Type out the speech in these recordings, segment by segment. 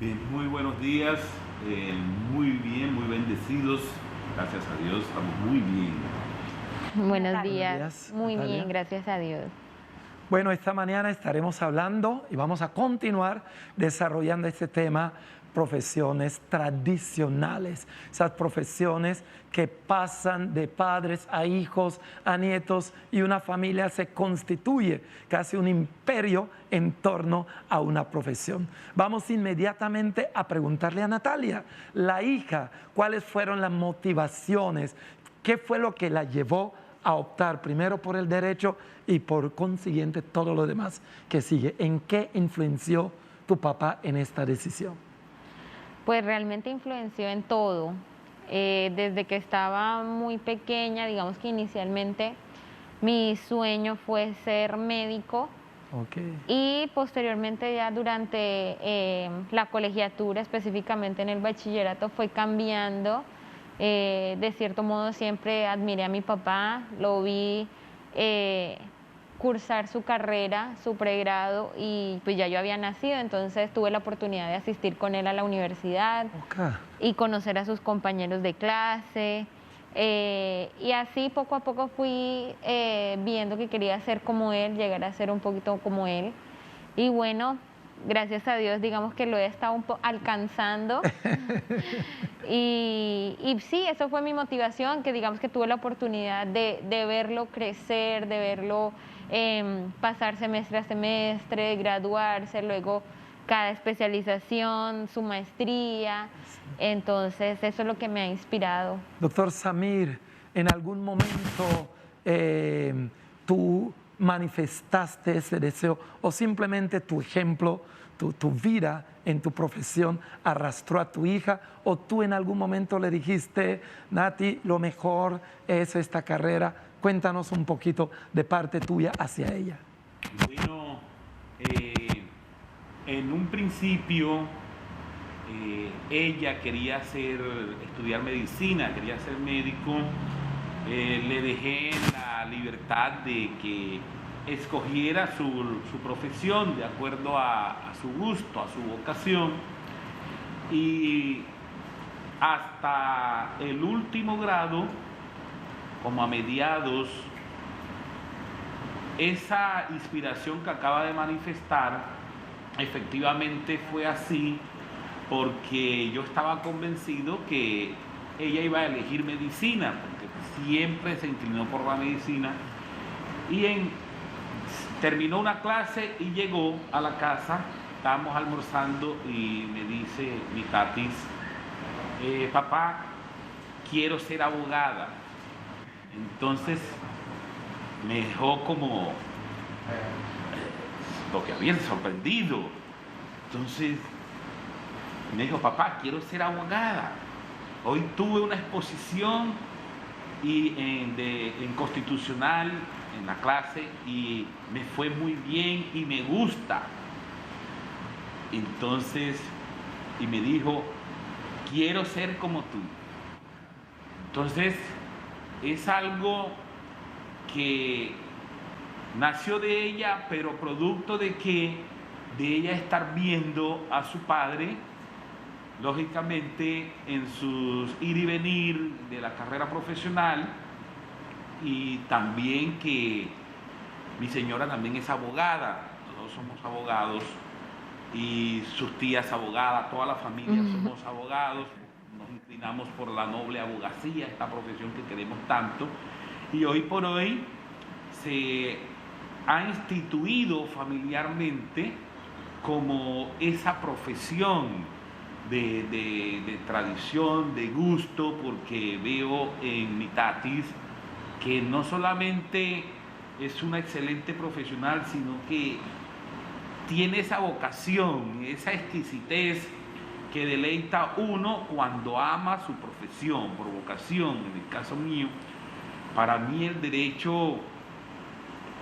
Bien, muy buenos días, muy bien, muy bendecidos. Gracias a Dios, estamos muy bien. Buenos Buenos días, días, muy Natalia. bien, gracias a Dios. Bueno, esta mañana estaremos hablando y vamos a continuar desarrollando este tema, profesiones tradicionales, esas profesiones que pasan de padres a hijos, a nietos, y una familia se constituye casi un imperio en torno a una profesión. Vamos inmediatamente a preguntarle a Natalia, la hija, cuáles fueron las motivaciones, qué fue lo que la llevó a optar primero por el derecho y por consiguiente todo lo demás que sigue. ¿En qué influenció tu papá en esta decisión? Pues realmente influenció en todo. Desde que estaba muy pequeña, digamos que inicialmente mi sueño fue ser médico Okay. y posteriormente ya durante la colegiatura, específicamente en el bachillerato, fue cambiando. De cierto modo siempre admiré a mi papá, lo vi cursar su carrera, su pregrado, y pues ya yo había nacido, entonces tuve la oportunidad de asistir con él a la universidad Okay. y conocer a sus compañeros de clase. Y así poco a poco fui viendo que quería ser como él, llegar a ser un poquito como él. Y bueno, gracias a Dios, digamos que lo he estado alcanzando. Y sí, eso fue mi motivación, que digamos que tuve la oportunidad de verlo crecer, de verlo pasar semestre a semestre, graduarse, luego cada especialización, su maestría. Entonces, eso es lo que me ha inspirado. Doctor Samir, ¿en algún momento tú manifestaste ese deseo o simplemente tu ejemplo, tu vida en tu profesión arrastró a tu hija, o tú en algún momento le dijiste, Nati, lo mejor es esta carrera? Cuéntanos un poquito de parte tuya hacia ella. Bueno, en un principio ella quería estudiar medicina, quería ser médico. Le dejé la libertad de que escogiera su profesión de acuerdo a su gusto, a su vocación, y hasta el último grado, como a mediados, esa inspiración que acaba de manifestar efectivamente fue así, porque yo estaba convencido que ella iba a elegir medicina, porque siempre se inclinó por la medicina. Y terminó una clase y llegó a la casa, estábamos almorzando y me dice mi tatis, papá, quiero ser abogada. Entonces me dejó como lo que había sorprendido. Entonces me dijo, papá, quiero ser abogada. Hoy tuve una exposición en constitucional en la clase y me fue muy bien y me gusta. Entonces, y me dijo, quiero ser como tú. Entonces, es algo que nació de ella, pero producto de ella estar viendo a su padre, lógicamente, en sus ir y venir de la carrera profesional, y también que mi señora también es abogada, todos somos abogados, y sus tías abogadas, toda la familia somos abogados, nos inclinamos por la noble abogacía, esta profesión que queremos tanto, y hoy por hoy se ha instituido familiarmente como esa profesión de tradición, de gusto, porque veo en mi tatis que no solamente es una excelente profesional, sino que tiene esa vocación, esa exquisitez que deleita uno cuando ama su profesión, por vocación. En el caso mío, para mí el derecho,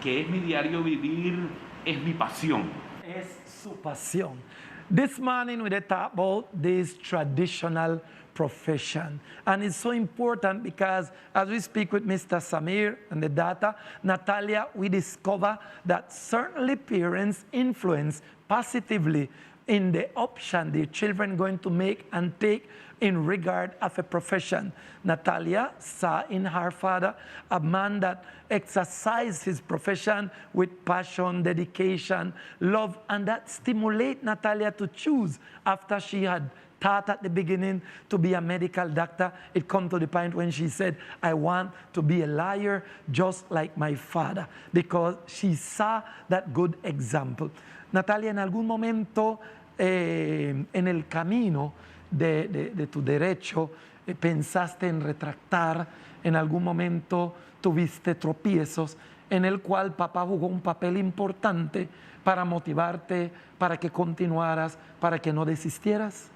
que es mi diario vivir, es mi pasión. Es su pasión. This morning we talk about this traditional profession. And it's so important because as we speak with Mr. Samir and the data, Natalia, we discover that certainly parents influence positively in the option their children going to make and take in regard of a profession. Natalia saw in her father a man that exercised his profession with passion, dedication, love, and that stimulate Natalia to choose after she had thought at the beginning to be a medical doctor. It come to the point when she said, I want to be a lawyer just like my father, because she saw that good example. Natalia, en algún momento en el camino de tu derecho, pensaste en retractar, en algún momento tuviste tropiezos en el cual papá jugó un papel importante para motivarte, para que continuaras, para que no desistieras.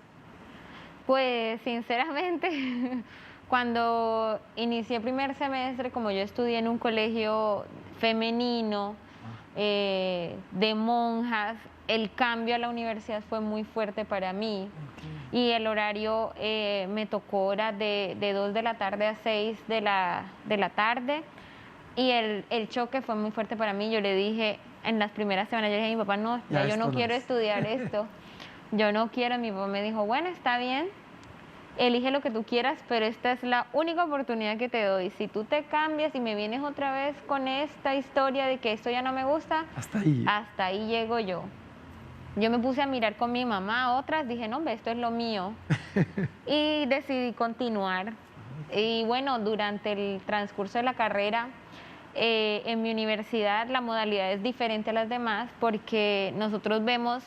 Pues sinceramente, cuando inicié primer semestre, como yo estudié en un colegio femenino, de monjas, el cambio a la universidad fue muy fuerte para mí. Y el horario me tocó horas de 2 de la tarde a 6 de la tarde, y el choque fue muy fuerte para mí. Yo le dije, en las primeras semanas, yo le dije a mi papá, no, ya yo no quiero estudiar esto, yo no quiero. Mi papá me dijo, bueno, está bien, elige lo que tú quieras, pero esta es la única oportunidad que te doy. Si tú te cambias y me vienes otra vez con esta historia de que esto ya no me gusta, hasta ahí llego yo. Yo me puse a mirar con mi mamá otras, dije, no, hombre, esto es lo mío. Y decidí continuar. Y bueno, durante el transcurso de la carrera, en mi universidad la modalidad es diferente a las demás, porque nosotros vemos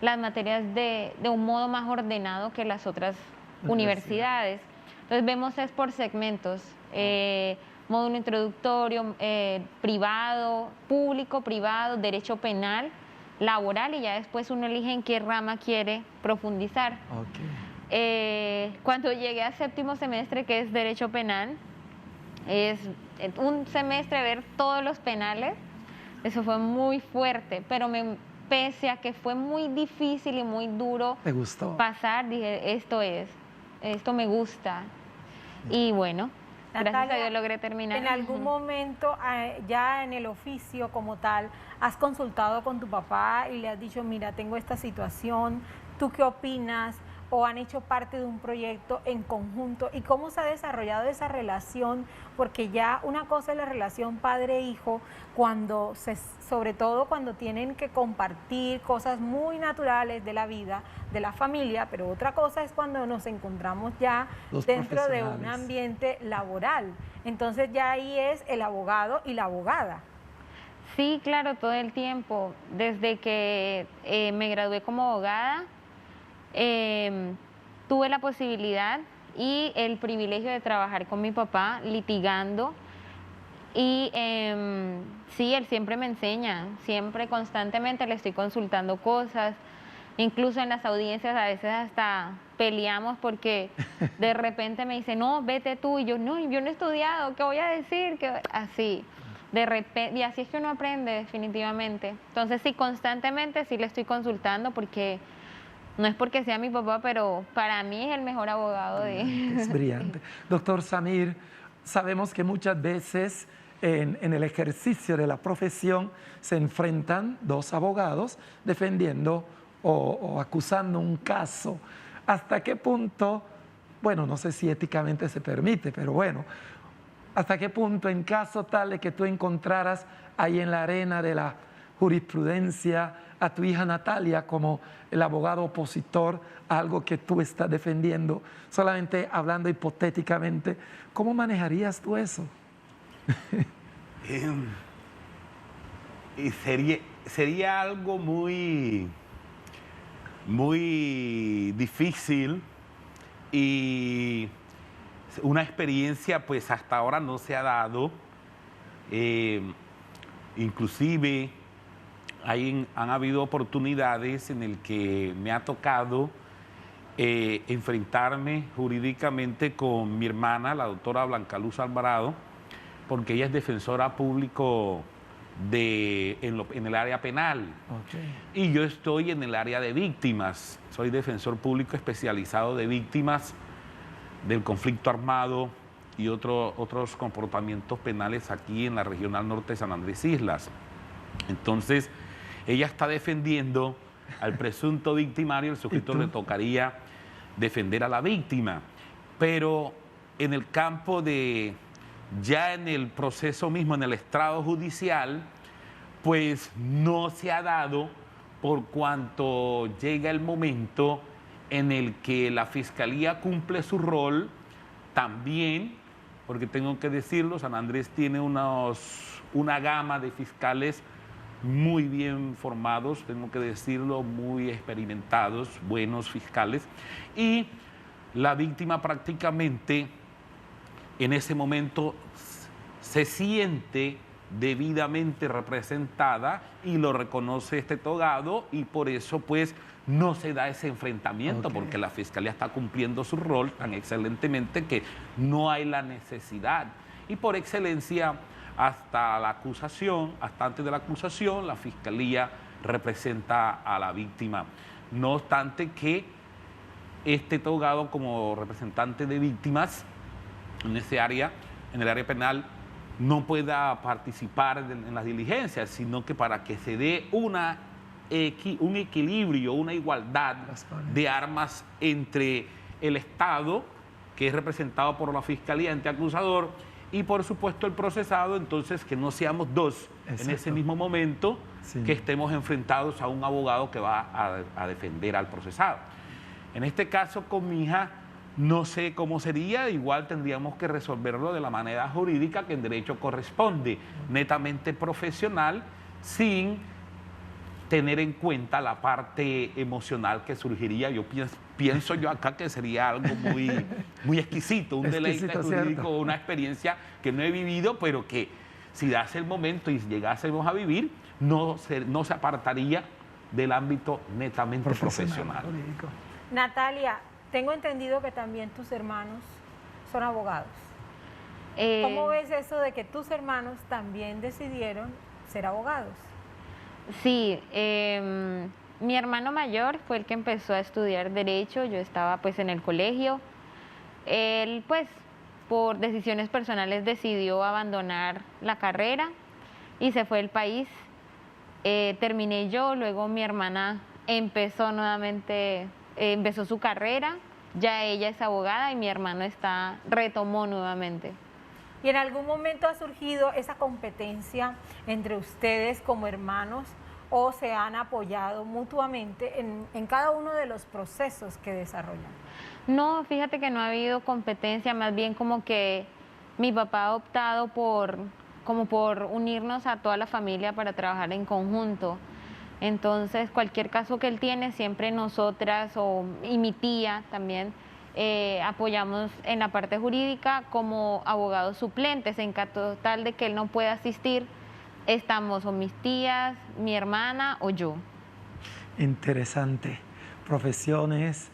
las materias de un modo más ordenado que las otras universidades. Entonces vemos es por segmentos, módulo introductorio, privado, público, privado, derecho penal, laboral, y ya después uno elige en qué rama quiere profundizar. Cuando llegué a séptimo semestre, que es derecho penal, es un semestre ver todos los penales. Eso fue muy fuerte, pero pese a que fue muy difícil y muy duro pasar, dije, esto me gusta. Y bueno, Natalia, gracias a Dios logré terminar. ¿En algún momento, ya en el oficio como tal, has consultado con tu papá y le has dicho, mira, tengo esta situación, ¿tú qué opinas? ¿O han hecho parte de un proyecto en conjunto? ¿Y cómo se ha desarrollado esa relación? Porque ya una cosa es la relación padre-hijo, sobre todo cuando tienen que compartir cosas muy naturales de la vida, de la familia, pero otra cosa es cuando nos encontramos ya dentro de un ambiente laboral. Entonces ya ahí es el abogado y la abogada. Sí, claro, todo el tiempo. Desde que me gradué como abogada, tuve la posibilidad y el privilegio de trabajar con mi papá litigando, y sí, él siempre me enseña, siempre constantemente le estoy consultando cosas, incluso en las audiencias a veces hasta peleamos porque de repente me dice, no, vete tú, y yo no he estudiado, ¿qué voy a decir? Así, de repente, y así es que uno aprende definitivamente. Entonces sí, constantemente sí le estoy consultando, porque no es porque sea mi papá, pero para mí es el mejor abogado de... Es brillante. Doctor Samir, sabemos que muchas veces en el ejercicio de la profesión se enfrentan dos abogados defendiendo o acusando un caso. ¿Hasta qué punto, bueno, no sé si éticamente se permite, pero bueno, hasta qué punto en caso tal de que tú encontraras ahí en la arena de la jurisprudencia a tu hija Natalia como el abogado opositor a algo que tú estás defendiendo, solamente hablando hipotéticamente, ¿cómo manejarías tú eso? Sería algo muy difícil, y una experiencia pues hasta ahora no se ha dado. Inclusive han habido oportunidades en el que me ha tocado enfrentarme jurídicamente con mi hermana, la doctora Blanca Luz Alvarado, porque ella es defensora público en el área penal. Y yo estoy en el área de víctimas. Soy defensor público especializado de víctimas del conflicto armado y otros comportamientos penales aquí en la Regional Norte de San Andrés Islas. Entonces, ella está defendiendo al presunto victimario, el sujeto le tocaría defender a la víctima. Pero en el campo de, ya en el proceso mismo, en el estrado judicial, pues no se ha dado por cuanto llega el momento en el que la Fiscalía cumple su rol también, porque tengo que decirlo, San Andrés tiene una gama de fiscales muy bien formados, tengo que decirlo, muy experimentados, buenos fiscales, y la víctima prácticamente en ese momento se siente debidamente representada y lo reconoce este togado, y por eso pues no se da ese enfrentamiento, porque la Fiscalía está cumpliendo su rol tan excelentemente que no hay la necesidad. Y por excelencia, hasta la acusación, hasta antes de la acusación, la Fiscalía representa a la víctima. No obstante que este togado, como representante de víctimas en ese área, en el área penal, no pueda participar en las diligencias, sino que para que se dé un equilibrio, una igualdad de armas entre el Estado, que es representado por la Fiscalía ante acusador, y por supuesto el procesado, entonces que no seamos dos en ese mismo momento, que estemos enfrentados a un abogado que va a defender al procesado. En este caso con mi hija, no sé cómo sería, igual tendríamos que resolverlo de la manera jurídica que en derecho corresponde, netamente profesional, sin tener en cuenta la parte emocional que surgiría. Yo pienso yo acá que sería algo muy exquisito, un deleite jurídico, una experiencia que no he vivido, pero que si dase el momento y llegásemos a vivir, no se apartaría del ámbito netamente profesional. Natalia, tengo entendido que también tus hermanos son abogados. ¿Cómo ves eso de que tus hermanos también decidieron ser abogados? Sí, mi hermano mayor fue el que empezó a estudiar Derecho, yo estaba pues en el colegio. Él pues por decisiones personales decidió abandonar la carrera y se fue del país. Terminé yo, luego mi hermana empezó nuevamente, empezó su carrera, ya ella es abogada y mi hermano retomó nuevamente. ¿Y en algún momento ha surgido esa competencia entre ustedes como hermanos o se han apoyado mutuamente en cada uno de los procesos que desarrollan? No, fíjate que no ha habido competencia, más bien como que mi papá ha optado por unirnos a toda la familia para trabajar en conjunto. Entonces, cualquier caso que él tiene, siempre nosotras y mi tía también apoyamos en la parte jurídica como abogados suplentes. En caso tal de que él no pueda asistir, estamos o mis tías, mi hermana o yo. Interesante. Profesiones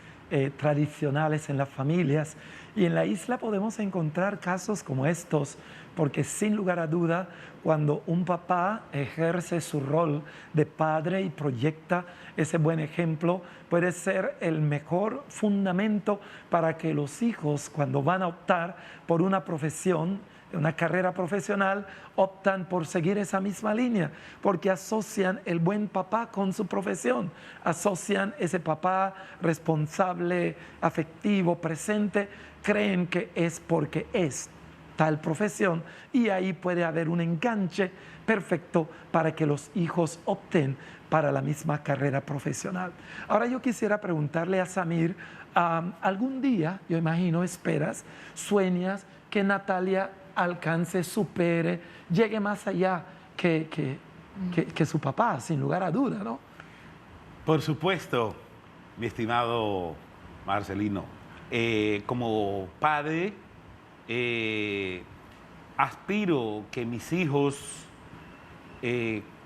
tradicionales en las familias. Y en la isla podemos encontrar casos como estos, porque sin lugar a duda, cuando un papá ejerce su rol de padre y proyecta ese buen ejemplo, puede ser el mejor fundamento para que los hijos, cuando van a optar por una profesión, una carrera profesional, optan por seguir esa misma línea, porque asocian el buen papá con su profesión, asocian ese papá responsable, afectivo, presente, creen que es porque es tal profesión, y ahí puede haber un enganche perfecto para que los hijos opten para la misma carrera profesional. Ahora yo quisiera preguntarle a Samir, algún día, yo imagino, esperas, sueñas que Natalia alcance, supere, llegue más allá que su papá, sin lugar a duda, ¿no? Por supuesto, mi estimado Marcelino. Como padre, aspiro que mis hijos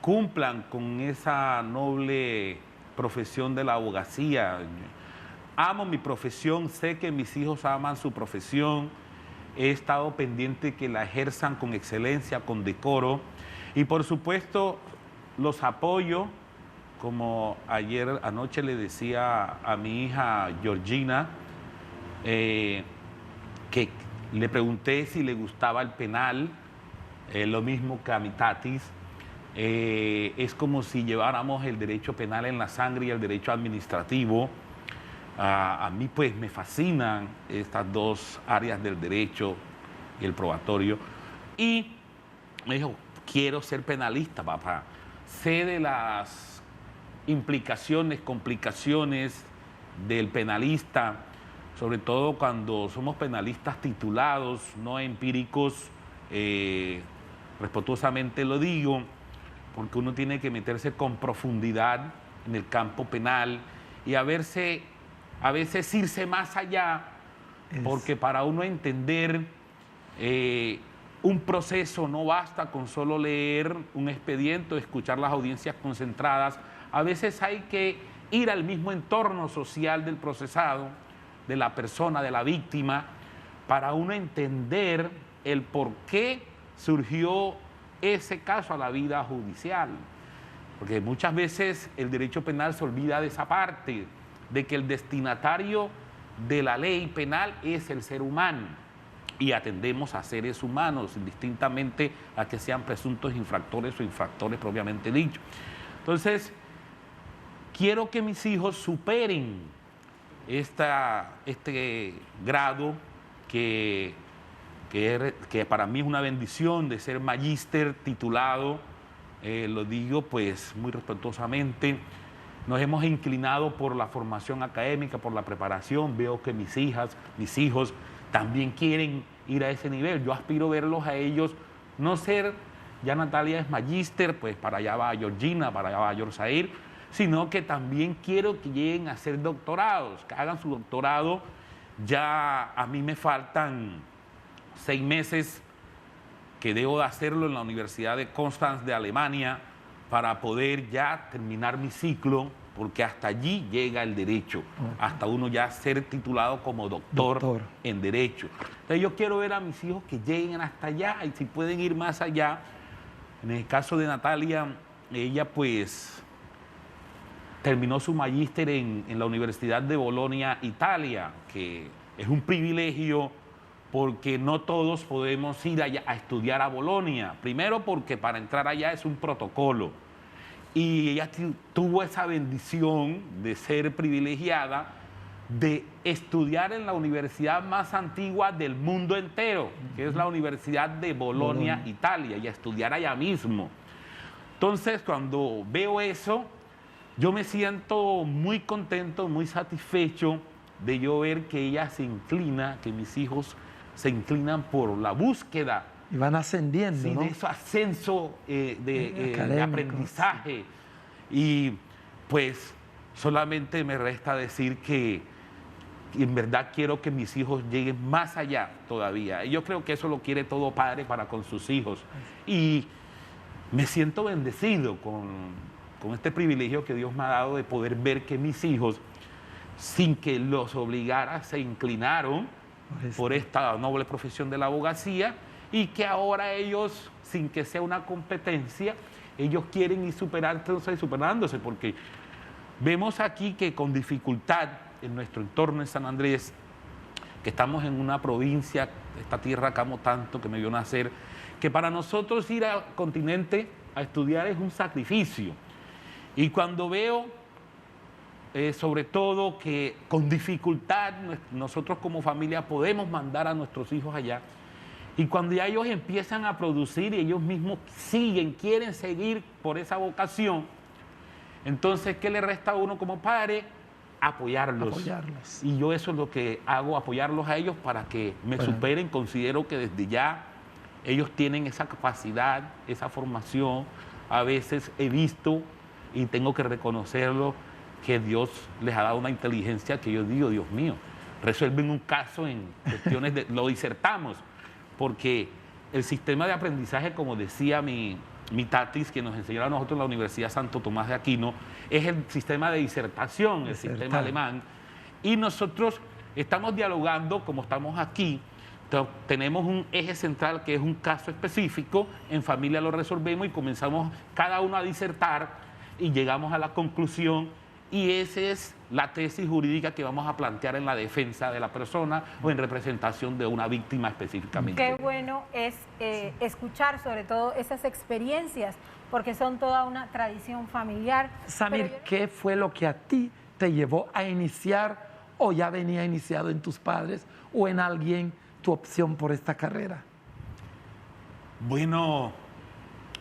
cumplan con esa noble profesión de la abogacía. Amo mi profesión, sé que mis hijos aman su profesión. He estado pendiente que la ejerzan con excelencia, con decoro, y por supuesto los apoyo, como anoche le decía a mi hija Georgina, que le pregunté si le gustaba el penal, lo mismo que a mi tatis. Es como si lleváramos el derecho penal en la sangre y el derecho administrativo. A mí pues me fascinan estas dos áreas del derecho y el probatorio. Y me dijo, quiero ser penalista, papá. Sé de las implicaciones, complicaciones del penalista, sobre todo cuando somos penalistas titulados, no empíricos, respetuosamente lo digo, porque uno tiene que meterse con profundidad en el campo penal y a veces irse más allá, porque para uno entender un proceso no basta con solo leer un expediente o escuchar las audiencias concentradas. A veces hay que ir al mismo entorno social del procesado, de la persona, de la víctima, para uno entender el por qué surgió ese caso a la vida judicial. Porque muchas veces el derecho penal se olvida de esa parte, de que el destinatario de la ley penal es el ser humano y atendemos a seres humanos, indistintamente a que sean presuntos infractores o infractores propiamente dicho. Entonces, quiero que mis hijos superen este grado que para mí es una bendición de ser magíster titulado, lo digo pues muy respetuosamente. Nos hemos inclinado por la formación académica, por la preparación. Veo que mis hijos también quieren ir a ese nivel. Yo aspiro a verlos a ellos, no ser, ya Natalia es magíster, pues para allá va Georgina, para allá va Yorsair, sino que también quiero que lleguen a hacer doctorados, que hagan su doctorado. Ya a mí me faltan 6 meses que debo de hacerlo en la Universidad de Konstanz de Alemania para poder ya terminar mi ciclo, porque hasta allí llega el derecho, hasta uno ya ser titulado como doctor en derecho. Entonces yo quiero ver a mis hijos que lleguen hasta allá y si pueden ir más allá. En el caso de Natalia, ella pues terminó su magíster en la Universidad de Bolonia, Italia, que es un privilegio porque no todos podemos ir allá a estudiar a Bolonia. Primero porque para entrar allá es un protocolo. Y ella tuvo esa bendición de ser privilegiada, de estudiar en la universidad más antigua del mundo entero, que es la Universidad de Bolonia, Italia, y a estudiar allá mismo. Entonces, cuando veo eso, yo me siento muy contento, muy satisfecho de yo ver que ella se inclina, que mis hijos se inclinan por la búsqueda. Y van ascendiendo, sí, ¿no? de ese ascenso de aprendizaje. Y pues solamente me resta decir que en verdad quiero que mis hijos lleguen más allá todavía. Y yo creo que eso lo quiere todo padre para con sus hijos. Y me siento bendecido con este privilegio que Dios me ha dado de poder ver que mis hijos, sin que los obligara, se inclinaron por esta noble profesión de la abogacía, y que ahora ellos, sin que sea una competencia, ellos quieren ir superándose, porque vemos aquí que con dificultad en nuestro entorno en San Andrés, que estamos en una provincia, esta tierra que amo tanto, que me vio nacer, que para nosotros ir al continente a estudiar es un sacrificio. Y cuando veo, sobre todo, que con dificultad nosotros como familia podemos mandar a nuestros hijos allá, y cuando ya ellos empiezan a producir y ellos mismos quieren seguir por esa vocación, entonces, ¿qué le resta a uno como padre? Apoyarlos. Y yo eso es lo que hago, apoyarlos a ellos para que me superen. Considero que desde ya ellos tienen esa capacidad, esa formación. A veces he visto, y tengo que reconocerlo, que Dios les ha dado una inteligencia que yo digo, Dios mío, resuelven un caso en cuestiones de... lo disertamos, porque el sistema de aprendizaje, como decía mi tatis, que nos enseñó a nosotros en la Universidad Santo Tomás de Aquino, es el sistema de disertación, el sistema alemán, y nosotros estamos dialogando, como estamos aquí, tenemos un eje central que es un caso específico, en familia lo resolvemos y comenzamos cada uno a disertar y llegamos a la conclusión y esa es la tesis jurídica que vamos a plantear en la defensa de la persona o en representación de una víctima específicamente. Qué bueno es escuchar sobre todo esas experiencias, porque son toda una tradición familiar. Samir, ¿qué fue lo que a ti te llevó a iniciar o ya venía iniciado en tus padres o en alguien tu opción por esta carrera? Bueno,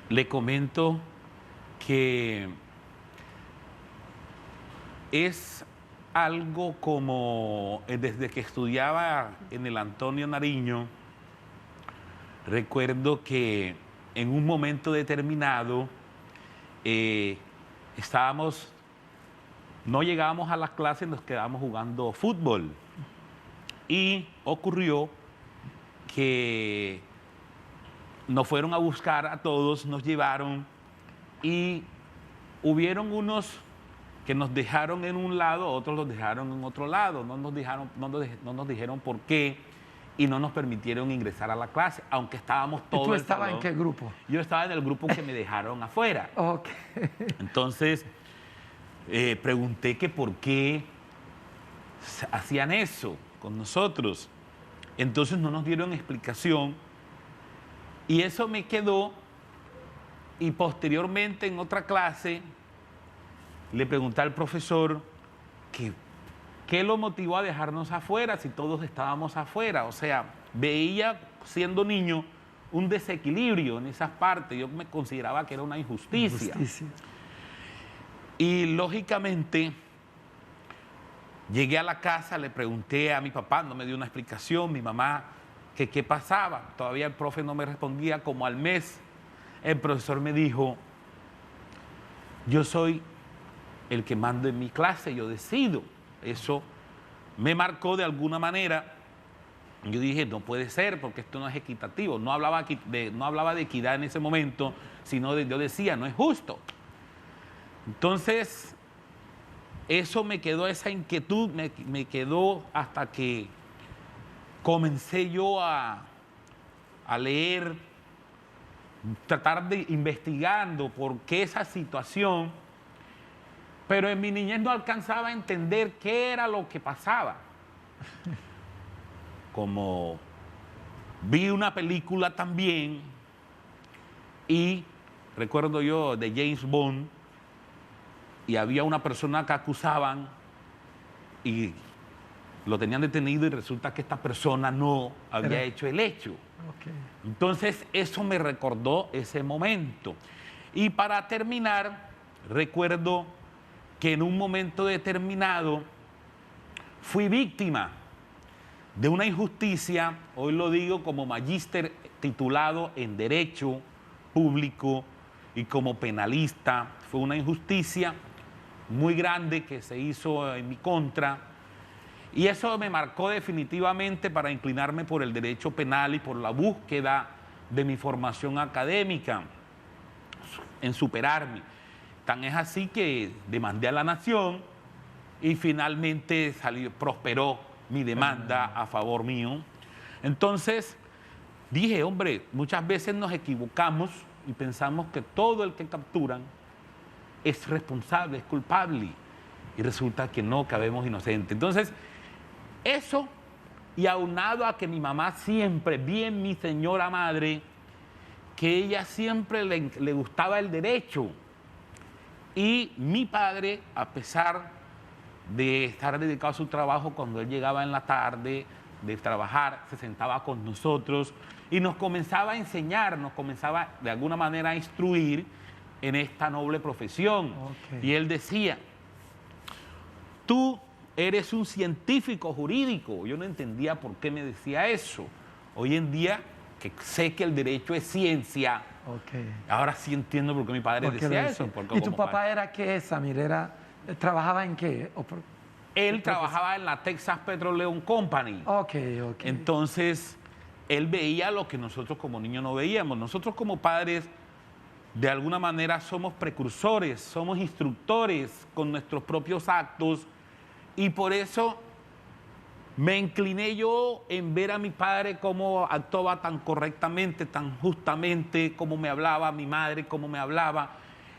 le comento que es algo como desde que estudiaba en el Antonio Nariño, recuerdo que en un momento determinado no llegábamos a las clases, nos quedábamos jugando fútbol y ocurrió que nos fueron a buscar a todos, nos llevaron y hubieron unos que nos dejaron en un lado, otros los dejaron en otro lado, no nos dijeron por qué y no nos permitieron ingresar a la clase, aunque estábamos todos. ¿Y tú estabas en qué grupo? Yo estaba en el grupo que me dejaron afuera. Ok. Entonces, pregunté que por qué hacían eso con nosotros. Entonces no nos dieron explicación y eso me quedó, y posteriormente en otra clase le pregunté al profesor qué lo motivó a dejarnos afuera si todos estábamos afuera. O sea, veía siendo niño un desequilibrio en esas partes. Yo me consideraba que era una injusticia. Y lógicamente llegué a la casa, le pregunté a mi papá, no me dio una explicación, mi mamá, que qué pasaba. Todavía el profe no me respondía. Como al mes, el profesor me dijo: yo soy el que mando en mi clase, yo decido. Eso me marcó de alguna manera. Yo dije, no puede ser, porque esto no es equitativo. No hablaba de equidad en ese momento, sino yo decía, no es justo. Entonces, eso me quedó, esa inquietud me quedó hasta que comencé yo a leer, tratar de investigando por qué esa situación, pero en mi niñez no alcanzaba a entender qué era lo que pasaba. Como vi una película también, y recuerdo yo de James Bond, y había una persona que acusaban y lo tenían detenido y resulta que esta persona no había hecho el hecho. Okay. Entonces eso me recordó ese momento. Y para terminar, recuerdo que en un momento determinado fui víctima de una injusticia, hoy lo digo como magíster titulado en Derecho Público y como penalista. Fue una injusticia muy grande que se hizo en mi contra, y eso me marcó definitivamente para inclinarme por el derecho penal y por la búsqueda de mi formación académica, en superarme. Tan es así que demandé a la nación y finalmente prosperó mi demanda a favor mío. Entonces dije, hombre, muchas veces nos equivocamos y pensamos que todo el que capturan es responsable, es culpable, y resulta que no, que habemos inocentes. Entonces, eso, y aunado a que mi mamá siempre, bien mi señora madre, que ella siempre le gustaba el derecho, y mi padre, a pesar de estar dedicado a su trabajo, cuando él llegaba en la tarde de trabajar, se sentaba con nosotros y nos comenzaba a enseñar, nos comenzaba de alguna manera a instruir en esta noble profesión. Okay. Y él decía, tú eres un científico jurídico. Yo no entendía por qué me decía eso. Hoy en día, que sé que el derecho es ciencia, okay, ahora sí entiendo por qué mi padre decía eso. ¿Y tu papá era qué, Samir? ¿Trabajaba en qué? Él trabajaba en la Texas Petroleum Company. Okay. Entonces, él veía lo que nosotros como niños no veíamos. Nosotros como padres, de alguna manera, somos precursores, somos instructores con nuestros propios actos, y por eso me incliné yo en ver a mi padre cómo actuaba tan correctamente, tan justamente, cómo me hablaba, a mi madre cómo me hablaba,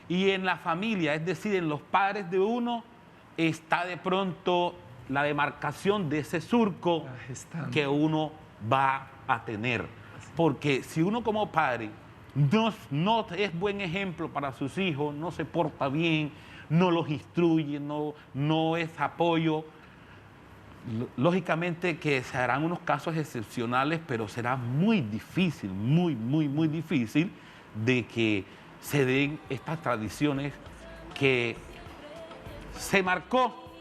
y en la familia, es decir, en los padres de uno, está de pronto la demarcación de ese surco Ahí está. que uno va a tener. Porque si uno como padre no es buen ejemplo para sus hijos, no se porta bien, no los instruye, no es apoyo, lógicamente que se harán unos casos excepcionales, pero será muy difícil, muy difícil de que se den estas tradiciones que se marcó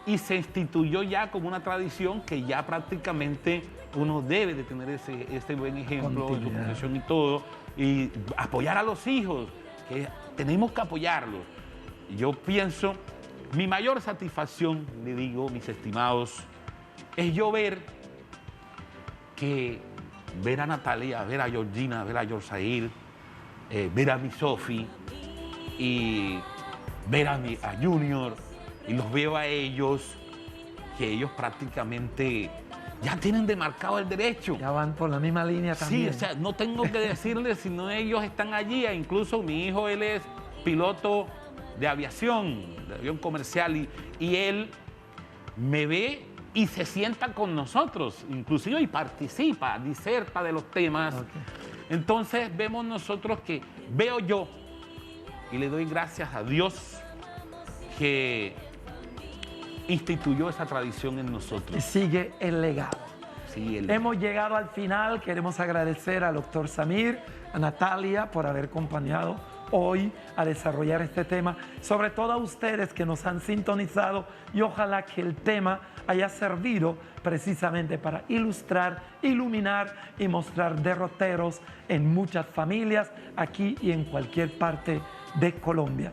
y se instituyó ya como una tradición que ya prácticamente uno debe de tener ese buen ejemplo en su Continuidad. profesión y todo, y apoyar a los hijos, que tenemos que apoyarlos. Yo pienso, mi mayor satisfacción, le digo, mis estimados, es yo ver a Natalia, ver a Georgina, ver a Yorsair, ver a mi Sofi y ver a Junior, y los veo a ellos, que ellos prácticamente ya tienen demarcado el derecho. Ya van por la misma línea también. Sí, o sea, no tengo que decirles, sino ellos están allí. Incluso mi hijo, él es piloto de aviación comercial, y él me ve y se sienta con nosotros, inclusive, y participa, diserta de los temas. Ok. Entonces vemos nosotros que, veo yo, y le doy gracias a Dios que instituyó esa tradición en Y nosotros. sigue el legado. Sí, Hemos llegado al final. Queremos agradecer al doctor Samir, a Natalia por haber acompañado hoy a desarrollar este tema, sobre todo a ustedes que nos han sintonizado, y ojalá que el tema haya servido precisamente para ilustrar, iluminar y mostrar derroteros en muchas familias aquí y en cualquier parte de Colombia.